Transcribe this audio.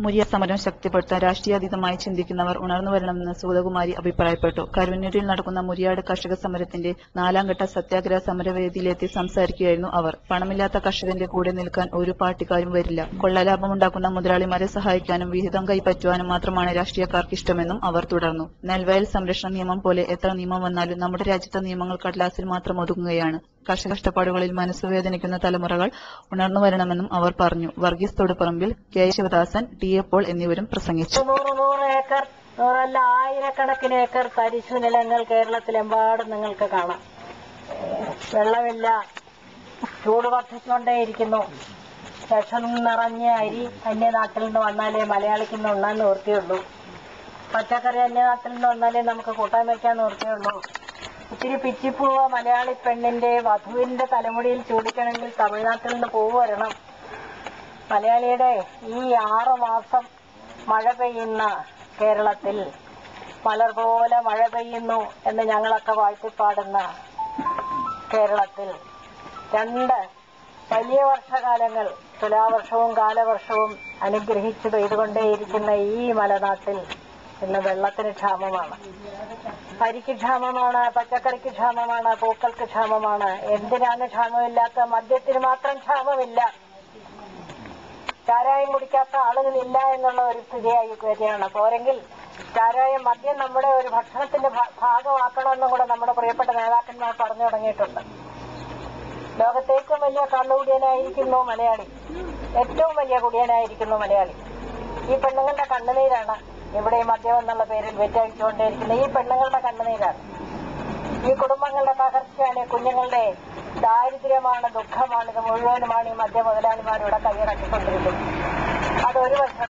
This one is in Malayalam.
മുരിയാട് സമരം ശക്തിപ്പെടുത്താൻ രാഷ്ട്രീയാതീതമായി ചിന്തിക്കുന്നവർ ഉണർന്നുവരണമെന്ന് സുഗതകുമാരി അഭിപ്രായപ്പെട്ടു. കരുവന്നൂരിൽ നടക്കുന്ന മുരിയാട് കർഷക സമരത്തിന്റെ 4ാം ഘട്ട സത്യാഗ്രഹ സമരവേദിയിലെത്തി സംസാരിക്കുകയായിരുന്നു അവർ. പണമില്ലാത്ത കർഷകന്റെ കൂടെ നിൽക്കാൻ ഒരു പാർട്ടിക്കാരും വരില്ല. കൊള്ളലാഭമുണ്ടാക്കുന്ന മുതലാളിമാരെ സഹായിക്കാനും വിഹിതം കൈപ്പറ്റുവാനും മാത്രമാണ് രാഷ്ട്രീയക്കാർക്ക് ഇഷ്ടമെന്നും അവർ തുടർന്നു. നെൽവയൽ സംരക്ഷണ നിയമം പോലെ എത്ര നിയമം വന്നാലും നമ്മുടെ രാജ്യത്തെ നിയമങ്ങൾ കടലാസിൽ മാത്രം ഒതുങ്ങുകയാണ്. കർഷക കഷ്ടപ്പാടുകളിൽ മനസ്സ് വേദനിക്കുന്ന തലമുറകൾ ഉണർന്നുവരണമെന്നും അവർ പറഞ്ഞു. Varghese Thoduparambil, K Sivadasan, T A Paul എന്നിവരും പ്രസംഗിച്ചു. 100 ഏക്കർ, നൂറല്ല ആയിരക്കണക്കിന് ഏക്കർ തരിശു നിലങ്ങൾ കേരളത്തിലെമ്പാടും നിങ്ങൾക്ക് കാണാം. വെള്ളമില്ല, ചൂട് വർദ്ധിച്ചുകൊണ്ടേയിരിക്കുന്നു. വിഷം നിറഞ്ഞ അരി അന്യനാട്ടിൽ നിന്ന് വന്നാലേ മലയാളിക്ക് ഇന്ന് ഉണ്ണാൻ നിവൃത്തിയുള്ളൂ. പച്ചക്കറി അന്യനാട്ടിൽ നിന്ന് വന്നാലേ നമുക്ക് കൂട്ടാൻ വയ്ക്കാൻ നിവൃത്തിയുള്ളൂ. ഇത്തിരി പിച്ചിപ്പൂവ് മലയാളി പെണ്ണിന്റെ വധുവിന്റെ തലമുടിയിൽ ചൂടിക്കണമെങ്കിൽ തമിഴ്നാട്ടിൽ നിന്ന് പൂവ് വരണം. മലയാളിയുടെ ഈ 6 മാസം മഴ പെയ്യുന്ന കേരളത്തിൽ മലർ പോലെ മഴ പെയ്യുന്നു എന്ന് ഞങ്ങളൊക്കെ വാഴ്ത്തിപ്പാടുന്ന കേരളത്തിൽ 2 വലിയ വർഷകാലങ്ങൾ തുലാവർഷവും കാലവർഷവും അനുഗ്രഹിച്ചു പെയ്തുകൊണ്ടേയിരിക്കുന്ന ഈ മലനാട്ടിൽ ഇന്ന് വെള്ളത്തിന് ക്ഷാമമാണ്, അരിക്ക് ക്ഷാമമാണ്, പച്ചക്കറിക്ക് ക്ഷാമമാണ്, പൂക്കൾക്ക് ക്ഷാമമാണ്. എന്തിനാണ് ക്ഷാമമില്ലാത്ത? മദ്യത്തിന് മാത്രം ക്ഷാമമില്ല. ചാരായം കുടിക്കാത്ത ആളുകളില്ല എന്നുള്ള ഒരു സ്ഥിതിയായി വരികയാണ്. പോരെങ്കിൽ മദ്യം നമ്മുടെ ഒരു ഭക്ഷണത്തിന്റെ ഭാഗമാക്കണമെന്നും കൂടെ നമ്മുടെ പ്രിയപ്പെട്ട നേതാക്കന്മാർ പറഞ്ഞു തുടങ്ങിയിട്ടുണ്ട്. ലോകത്തെ ഏറ്റവും വലിയ കള്ളുകുടിയനായിരിക്കുന്നു മലയാളി, ഏറ്റവും വലിയ കുടിയനായിരിക്കുന്നു മലയാളി. ഈ പെണ്ണുങ്ങളുടെ കണ്ണുനീരാണ് ഇവിടെ ഈ മദ്യം എന്നുള്ള പേരിൽ വെറ്റഴിച്ചുകൊണ്ടേയിരിക്കുന്നത്. ഈ പെണ്ണുങ്ങളുടെ കണ്ണുനീരാണ്, ഈ കുടുംബങ്ങളുടെ തകർച്ചയാണ്, കുഞ്ഞുങ്ങളുടെ ദാരിദ്ര്യമാണ്, ദുഃഖമാണ്. ഇത് മുഴുവനുമാണ് ഈ മദ്യ മുതലാളിമാരിവിടെ കൈയടക്കിക്കൊണ്ടിരിക്കുന്നത്. അതൊരു വർഷം